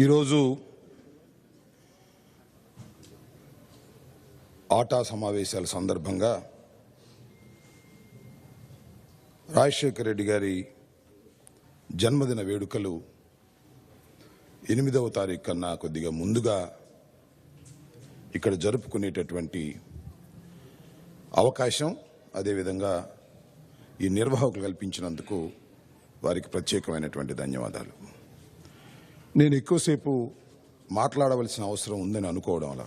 ఈరోజు ఆటా సమావేశాల సందర్భంగా రాజశేఖర్ రెడ్డి గారి జన్మదిన వేడుకలు 8వ తారీఖు కన్నా కొద్దిగా ముందుగా ఇక్కడ జరుపుకునేటటువంటి అవకాశం, అదేవిధంగా ఈ నిర్వాహకులు కల్పించినందుకు వారికి ప్రత్యేకమైనటువంటి ధన్యవాదాలు. నేను ఎక్కువసేపు మాట్లాడవలసిన అవసరం ఉందని అనుకోవడం అలా,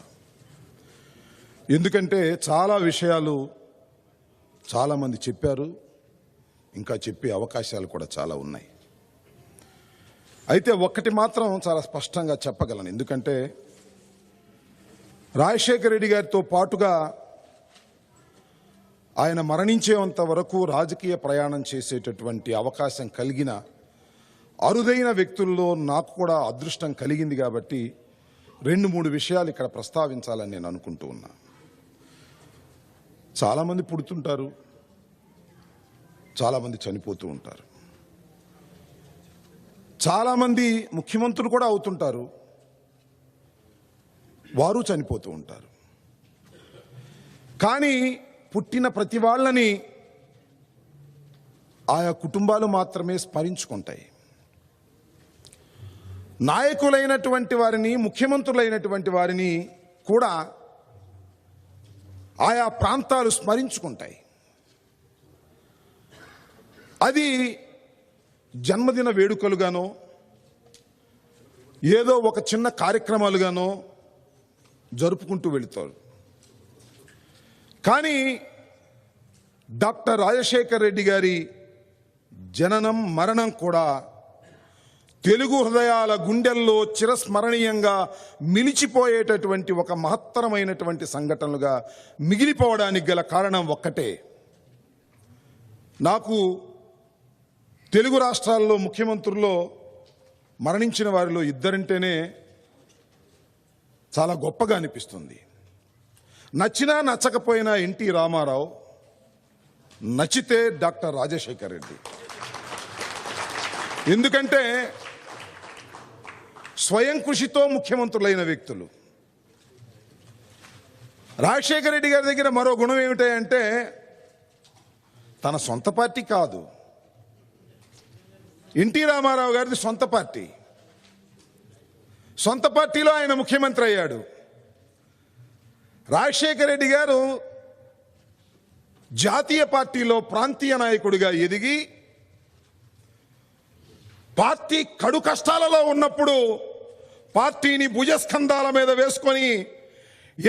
ఎందుకంటే చాలా విషయాలు చాలామంది చెప్పారు, ఇంకా చెప్పే అవకాశాలు కూడా చాలా ఉన్నాయి. అయితే ఒక్కటి మాత్రం చాలా స్పష్టంగా చెప్పగలను, ఎందుకంటే రాజశేఖర రెడ్డి గారితో పాటుగా ఆయన మరణించేంత వరకు రాజకీయ ప్రయాణం చేసేటటువంటి అవకాశం కలిగిన అరుదైన వ్యక్తుల్లో నాకు కూడా అదృష్టం కలిగింది. కాబట్టి 2-3 విషయాలు ఇక్కడ ప్రస్తావించాలని నేను అనుకుంటూ ఉన్నా. చాలామంది పుడుతుంటారు, చాలామంది చనిపోతూ ఉంటారు, చాలామంది ముఖ్యమంత్రులు కూడా అవుతుంటారు, వారు చనిపోతూ ఉంటారు. కానీ పుట్టిన ప్రతి వాళ్ళని ఆయా కుటుంబాలు మాత్రమే స్మరించుకుంటాయి. నాయకులైనటువంటి వారిని, ముఖ్యమంత్రులైనటువంటి వారిని కూడా ఆయా ప్రాంతాలు స్మరించుకుంటాయి. అది జన్మదిన వేడుకలుగానో ఏదో ఒక చిన్న కార్యక్రమాలుగానో జరుపుకుంటూ వెళుతారు. కానీ డాక్టర్ రాజశేఖర్ రెడ్డి గారి జననం, మరణం కూడా తెలుగు హృదయాల గుండెల్లో చిరస్మరణీయంగా మిలిచిపోయేటటువంటి ఒక మహత్తరమైనటువంటి సంఘటనలుగా మిగిలిపోవడానికి గల కారణం ఒక్కటే. నాకు తెలుగు రాష్ట్రాల్లో ముఖ్యమంత్రుల్లో మరణించిన వారిలో ఇద్దరంటేనే చాలా గొప్పగా అనిపిస్తుంది. నచ్చినా నచ్చకపోయినా ఎన్టీ రామారావు, నచ్చితే డాక్టర్ రాజశేఖర్ రెడ్డి. ఎందుకంటే స్వయం కృషితో ముఖ్యమంత్రులైన వ్యక్తులు. రాజశేఖర రెడ్డి గారి దగ్గర మరో గుణం ఏమిటంటే తన సొంత పార్టీ కాదు, ఎన్టీ రామారావు గారిది సొంత పార్టీ. సొంత పార్టీలో ఆయన ముఖ్యమంత్రి అయ్యాడు. రాజశేఖర రెడ్డి గారు జాతీయ పార్టీలో ప్రాంతీయ నాయకుడిగా ఎదిగి పార్టీ కడు కష్టాలలో ఉన్నప్పుడు పార్టీని భుజస్కంధాల మీద వేసుకొని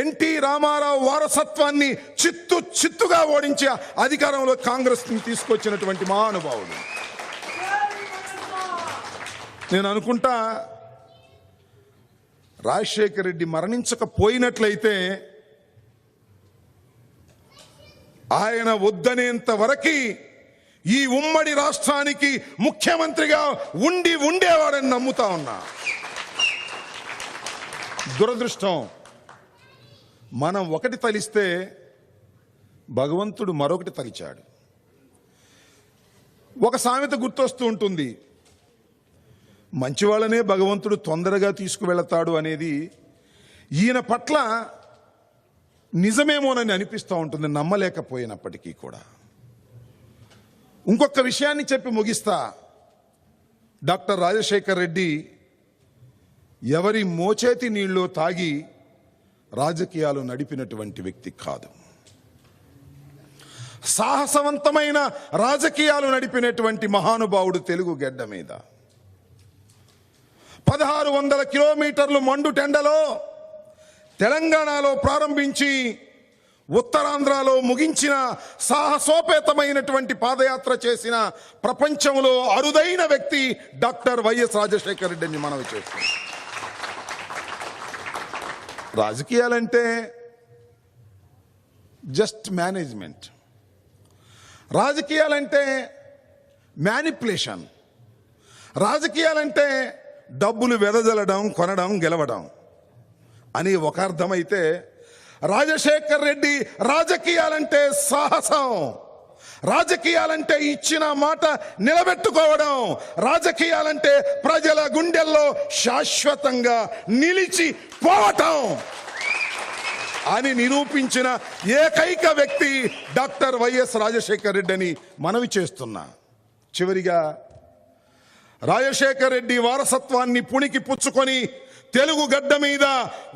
ఎన్టీ రామారావు వారసత్వాన్ని చిత్తుగా ఓడించి అధికారంలో కాంగ్రెస్ని తీసుకొచ్చినటువంటి మహానుభావుడు. నేను అనుకుంటా రాజశేఖర రెడ్డి మరణించకపోయినట్లయితే ఆయన వద్దనేంత వరకు ఈ ఉమ్మడి రాష్ట్రానికి ముఖ్యమంత్రిగా ఉండేవాడని నమ్ముతా ఉన్నా. దురదృష్టం, మనం ఒకటి తలిస్తే భగవంతుడు మరొకటి తలిచాడు. ఒక సామెత గుర్తొస్తూ ఉంటుంది, మంచివాళ్ళనే భగవంతుడు తొందరగా తీసుకువెళతాడు అనేది ఈయన పట్ల నిజమేమోనని అనిపిస్తూ ఉంటుంది, నమ్మలేకపోయినప్పటికీ కూడా. ఇంకొక విషయాన్ని చెప్పి ముగిస్తా. డాక్టర్ రాజశేఖర్ రెడ్డి ఎవరి మోచేతి నీళ్ళు తాగి రాజకీయాలు నడిపినటువంటి వ్యక్తి కాదు. సాహసవంతమైన రాజకీయాలు నడిపినటువంటి మహానుభావుడు తెలుగు గడ్డ మీద. 1600 కిలోమీటర్లు మండుటెండలో తెలంగాణలో ప్రారంభించి ఉత్తరాంధ్రలో ముగించిన సాహసోపేతమైనటువంటి పాదయాత్ర చేసిన ప్రపంచంలో అరుదైన వ్యక్తి డాక్టర్ వైఎస్ రాజశేఖర రెడ్డిని మనవి చేస్తున్నాం. రాజకీయాలంటే జస్ట్ మేనేజ్మెంట్, రాజకీయాలంటే మ్యానిపులేషన్, రాజకీయాలంటే డబ్బులు వెదజల్లడం, కొనడం, గెలవడం అని ఒక అర్థమైతే రాజశేఖర్ రెడ్డి రాజకీయాలంటే సాహసం, రాజకీయాలంటే ఇచ్చిన మాట నిలబెట్టుకోవడం, రాజకీయాలంటే ప్రజల గుండెల్లో శాశ్వతంగా నిలిచి పోవటం అని నిరూపించిన ఏకైక వ్యక్తి డాక్టర్ వైఎస్ రాజశేఖర రెడ్డి అని మనవి చేస్తున్నా. చివరిగా రాజశేఖర రెడ్డి వారసత్వాన్ని పుణికి పుచ్చుకొని తెలుగు గడ్డ మీద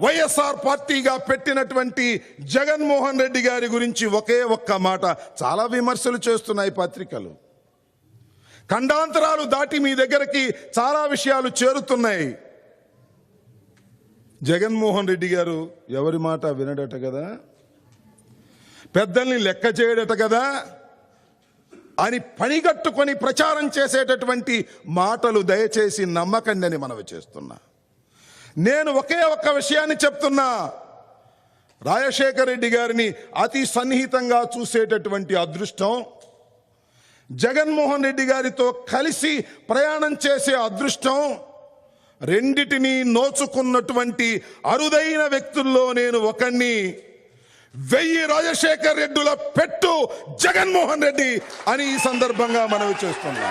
వైఎస్ఆర్ పార్టీగా పెట్టినటువంటి జగన్మోహన్ రెడ్డి గారి గురించి ఒకే ఒక్క మాట. చాలా విమర్శలు చేస్తున్నాయి పత్రికలు, ఖండాంతరాలు దాటి మీ దగ్గరికి చాలా విషయాలు చేరుతున్నాయి. జగన్మోహన్ రెడ్డి గారు ఎవరి మాట వినడట కదా, పెద్దల్ని లెక్క చేయడట కదా అని పనిగట్టుకొని ప్రచారం చేసేటటువంటి మాటలు దయచేసి నమ్మకండి అని మనవి చేస్తున్నా. నేను ఒకే ఒక్క విషయాన్ని చెప్తున్నా, రాజశేఖర రెడ్డి గారిని అతి సన్నిహితంగా చూసేటటువంటి అదృష్టం, జగన్మోహన్ రెడ్డి గారితో కలిసి ప్రయాణం చేసే అదృష్టం, రెండిటిని నోచుకున్నటువంటి అరుదైన వ్యక్తుల్లో నేను ఒకణ్ణి. 1000 రాజశేఖర్ రెడ్డుల పెట్టు జగన్మోహన్ రెడ్డి అని ఈ సందర్భంగా మనవి చేస్తున్నా.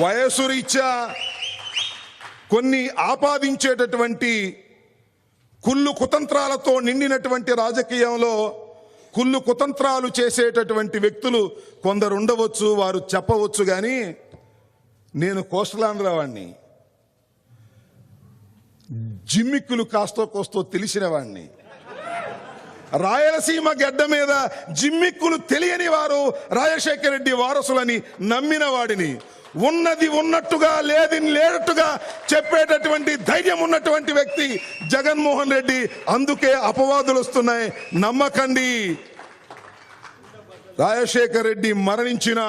వయసు రీత్యా కొన్ని ఆపాదించేటటువంటి కుళ్ళు కుతంత్రాలతో నిండినటువంటి రాజకీయంలో కుళ్ళు కుతంత్రాలు చేసేటటువంటి వ్యక్తులు కొందరు ఉండవచ్చు, వారు చెప్పవచ్చు. కానీ నేను కోస్టలాంధ్ర వాడిని, జిమ్మిక్కులు కాస్తో కోస్తో తెలిసిన వాడిని. రాయలసీమ గడ్డ మీద జిమ్మిక్కులు తెలియని వారు రాజశేఖర రెడ్డి వారసులని నమ్మిన వాడిని. ఉన్నది ఉన్నట్టుగా లేది లేనట్టుగా చెప్పేటటువంటి ధైర్యం ఉన్నటువంటి వ్యక్తి జగన్మోహన్ రెడ్డి. అందుకే అపవాదులు వస్తున్నాయి, నమ్మకండి. రాజశేఖర రెడ్డి మరణించిన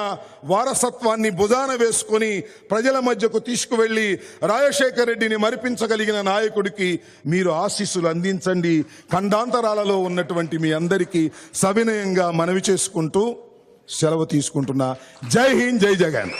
వారసత్వాన్ని భుజాన వేసుకొని ప్రజల మధ్యకు తీసుకువెళ్లి రాజశేఖర రెడ్డిని మరిపించగలిగిన నాయకుడికి మీరు ఆశీస్సులు అందించండి. ఖండాంతరాలలో ఉన్నటువంటి మీ అందరికీ సవినయంగా మనవి చేసుకుంటూ సెలవు తీసుకుంటున్నా. జై హింద్, జై జగన్.